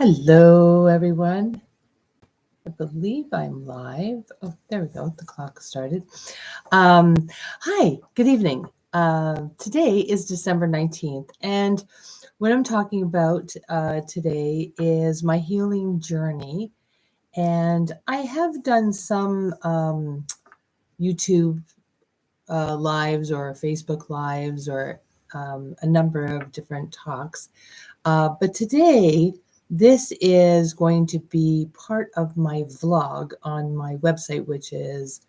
Hello, everyone. I believe I'm live. Oh, there we go. The clock started. Um, Hi, good evening. Today is December 19th, and what I'm talking about today is my healing journey. And I have done some YouTube lives or Facebook lives or a number of different talks. But today, this is going to be part of my vlog on my website, which is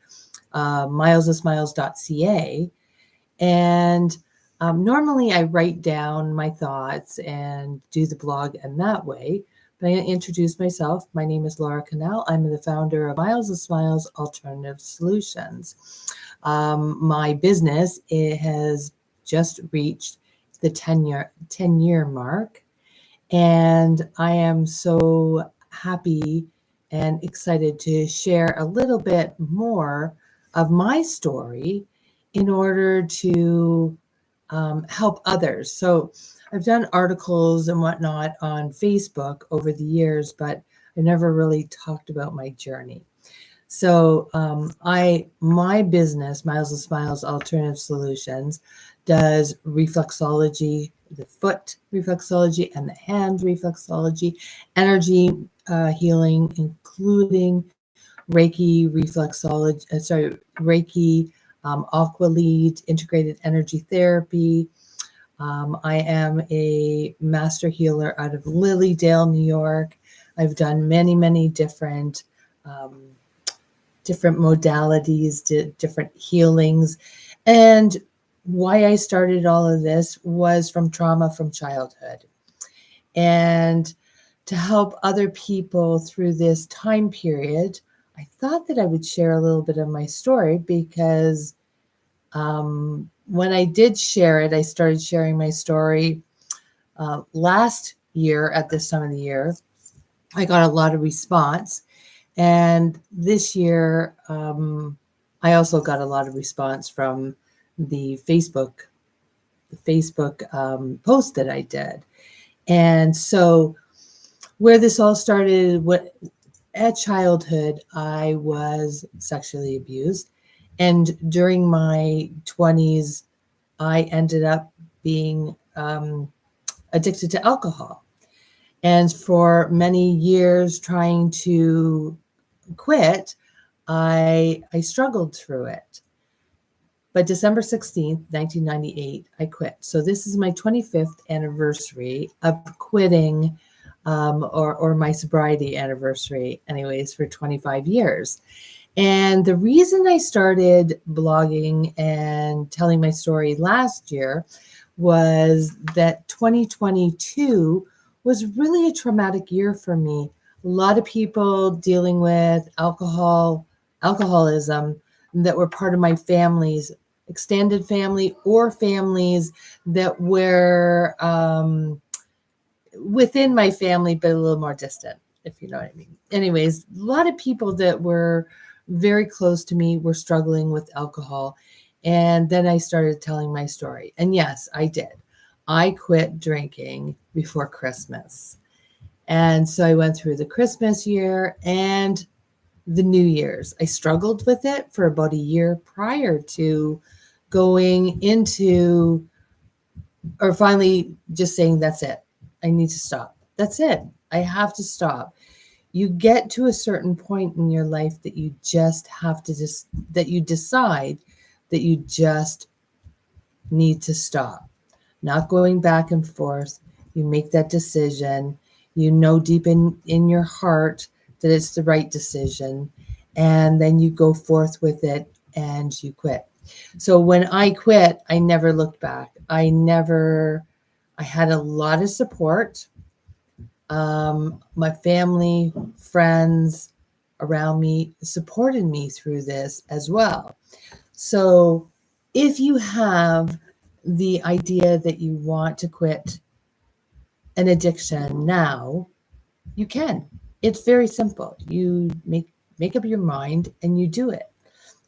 milesofsmiles.ca. And normally I write down my thoughts and do the blog in that way. But I introduce myself. My name is Laura Canal. I'm the founder of Miles of Smiles Alternative Solutions. My business, it has just reached the 10-year mark. And I am so happy and excited to share a little bit more of my story in order to help others. So I've done articles and whatnot on Facebook over the years, but I never really talked about my journey. So my business, Miles of Smiles Alternative Solutions, does reflexology, the foot reflexology and the hand reflexology, energy healing, including Reiki reflexology, Reiki, aqua lead, integrated energy therapy. I am a master healer out of Lilydale, New York. I've done many different modalities, different healings. And why I started all of this was from trauma from childhood. And to help other people through this time period, I thought that I would share a little bit of my story because when I did share it, I started sharing my story last year at this time of the year. I got a lot of response. And this year, I also got a lot of response from the Facebook post that I did. And so where this all started, at childhood, I was sexually abused. And during my 20s, I ended up being addicted to alcohol. And for many years trying to quit, I struggled through it. But December 16th, 1998, I quit. So this is my 25th anniversary of quitting, or my sobriety anniversary, anyways, for 25 years. And the reason I started blogging and telling my story last year was that 2022 was really a traumatic year for me. A lot of people dealing with alcoholism that were part of my family's extended family or families that were within my family, but a little more distant, if you know what I mean. Anyways, a lot of people that were very close to me were struggling with alcohol. And then I started telling my story. And yes, I did. I quit drinking before Christmas. And so I went through the Christmas year and the New Year's. I struggled with it for about a year prior to going into, or finally just saying, that's it. I need to stop. That's it. I have to stop. You get to a certain point in your life that you just have to that you decide that you just need to stop. Not going back and forth. You make that decision. You know deep in your heart that it's the right decision. And then you go forth with it and you quit. So when I quit, I never looked back. I had a lot of support. My family, friends around me supported me through this as well. So if you have the idea that you want to quit an addiction now, you can. It's very simple. You make up your mind and you do it.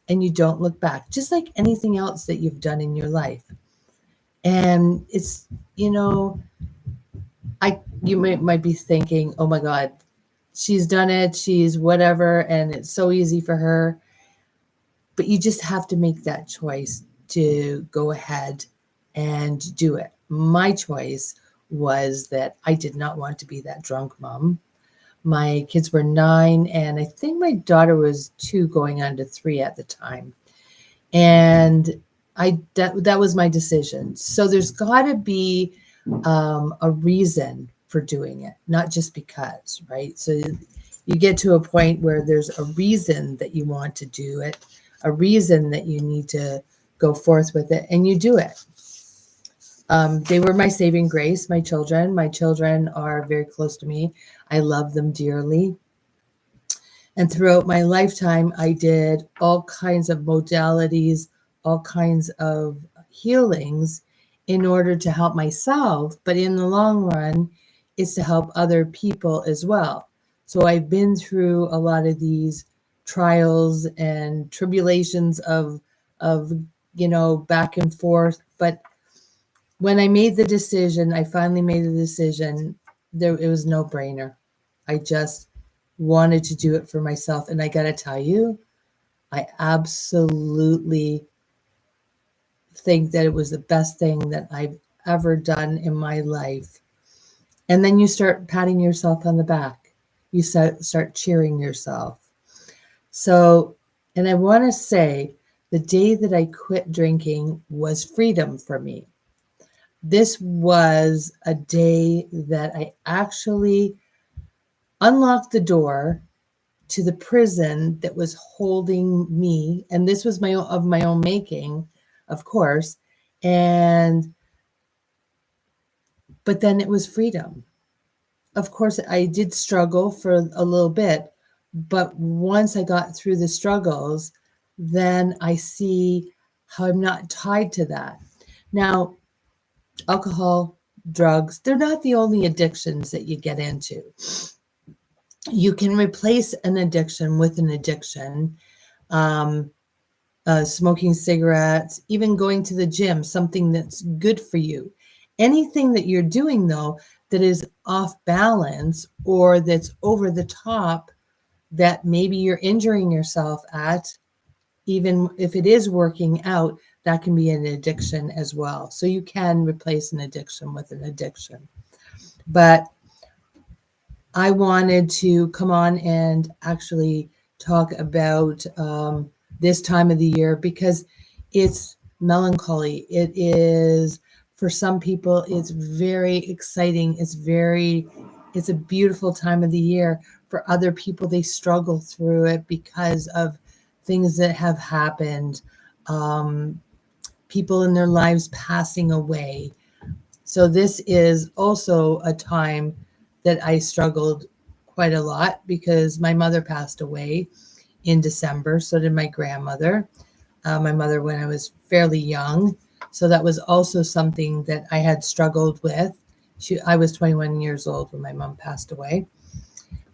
And you don't look back, just like anything else that you've done in your life. And it's, You might be thinking, oh my God, she's done it, she's whatever, and it's so easy for her. But you just have to make that choice to go ahead and do it. My choice was that I did not want to be that drunk mom. My kids were 9, and I think my daughter was 2 going on to 3 at the time. And that was my decision. So there's got to be a reason for doing it, not just because, right? So you get to a point where there's a reason that you want to do it, a reason that you need to go forth with it, and you do it. They were my saving grace, my children. My children are very close to me. I love them dearly. And throughout my lifetime, I did all kinds of modalities, all kinds of healings in order to help myself. But in the long run, it's to help other people as well. So I've been through a lot of these trials and tribulations of back and forth. But when I made the decision, I finally made the decision, it was no brainer. I just wanted to do it for myself. And I got to tell you, I absolutely think that it was the best thing that I've ever done in my life. And then you start patting yourself on the back. You start cheering yourself. So, and I want to say the day that I quit drinking was freedom for me. This was a day that I actually unlocked the door to the prison that was holding me, and this was my own making, of course. But then it was freedom. Of course, I did struggle for a little bit, but once I got through the struggles, then I see how I'm not tied to that. Now, alcohol, drugs, they're not the only addictions that you get into. You can replace an addiction with an addiction. Smoking cigarettes, even going to the gym, something that's good for you. Anything that you're doing, though, that is off balance or that's over the top, that maybe you're injuring yourself at, even if it is working out, that can be an addiction as well. So you can replace an addiction with an addiction. But I wanted to come on and actually talk about this time of the year because it's melancholy. It is, for some people, it's very exciting. It's a beautiful time of the year. For other people, they struggle through it because of things that have happened, people in their lives passing away. So this is also a time that I struggled quite a lot because my mother passed away in December. So did my grandmother. My mother when I was fairly young. So that was also something that I had struggled with. I was 21 years old when my mom passed away.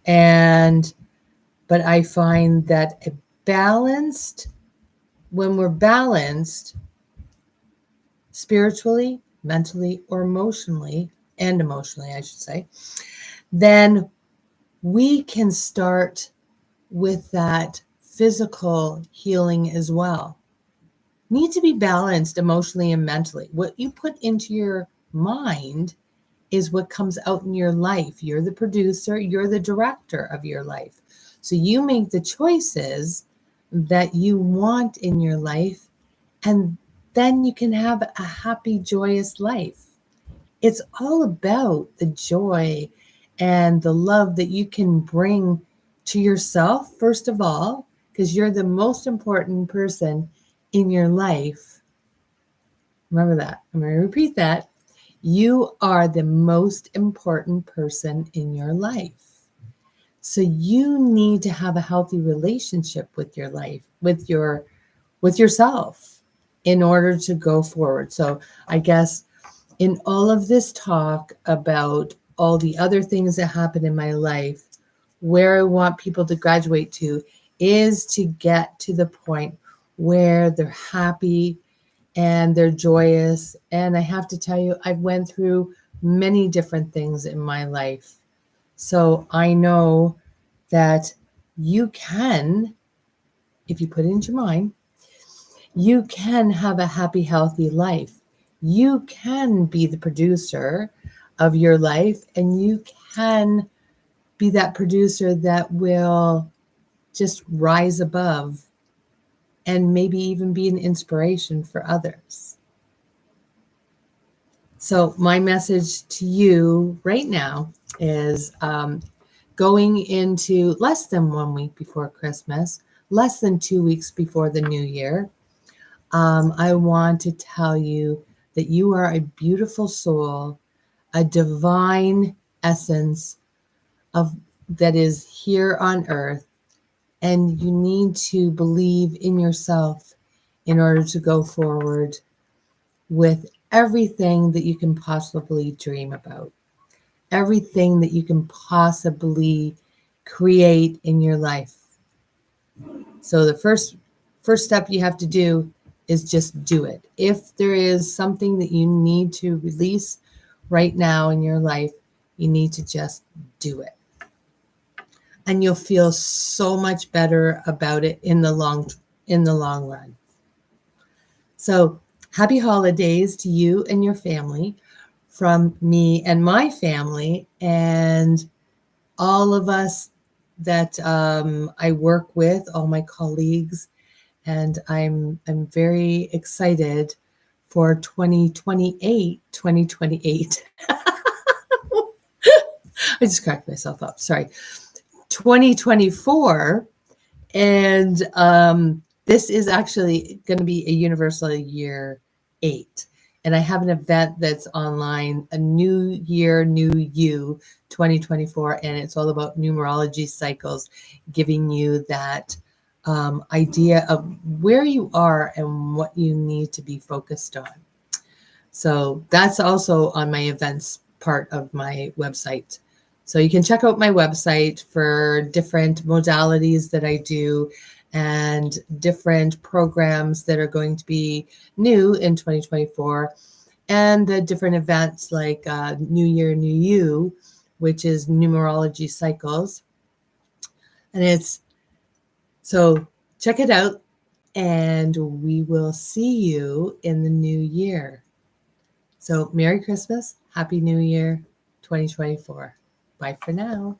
But I find that when we're balanced spiritually, mentally, or emotionally, I should say, then we can start with that physical healing as well. Need to be balanced emotionally and mentally. What you put into your mind is what comes out in your life. You're the producer, you're the director of your life. So you make the choices that you want in your life, and then you can have a happy, joyous life. It's all about the joy and the love that you can bring to yourself, first of all, because you're the most important person in your life. Remember that. I'm going to repeat that. You are the most important person in your life. So you need to have a healthy relationship with your life, with yourself in order to go forward. So I guess in all of this talk about all the other things that happen in my life, where I want people to graduate to is to get to the point where they're happy and they're joyous. And I have to tell you, I went through many different things in my life. So I know that you can, if you put it into your mind, you can have a happy, healthy life. You can be the producer of your life, and you can be that producer that will just rise above and maybe even be an inspiration for others. So, my message to you right now is going into less than 1 week before Christmas, less than 2 weeks before the new year. I want to tell you that you are a beautiful soul, a divine essence of that is here on earth, and you need to believe in yourself in order to go forward with everything that you can possibly dream about, everything that you can possibly create in your life. So the first step you have to do is just do it. If there is something that you need to release right now in your life, you need to just do it. And you'll feel so much better about it in the long run. So, happy holidays to you and your family from me and my family and all of us that I work with, all my colleagues, and I'm very excited for 2028. I just cracked myself up. Sorry. 2024. And this is actually going to be a Universal Year 8. And I have an event that's online, a New Year, New You 2024. And it's all about numerology cycles, giving you that idea of where you are and what you need to be focused on. So that's also on my events part of my website. So you can check out my website for different modalities that I do and different programs that are going to be new in 2024 and the different events like New Year, New You, which is numerology cycles. And it's so check it out and we will see you in the new year. So Merry Christmas, Happy New Year 2024. Bye for now.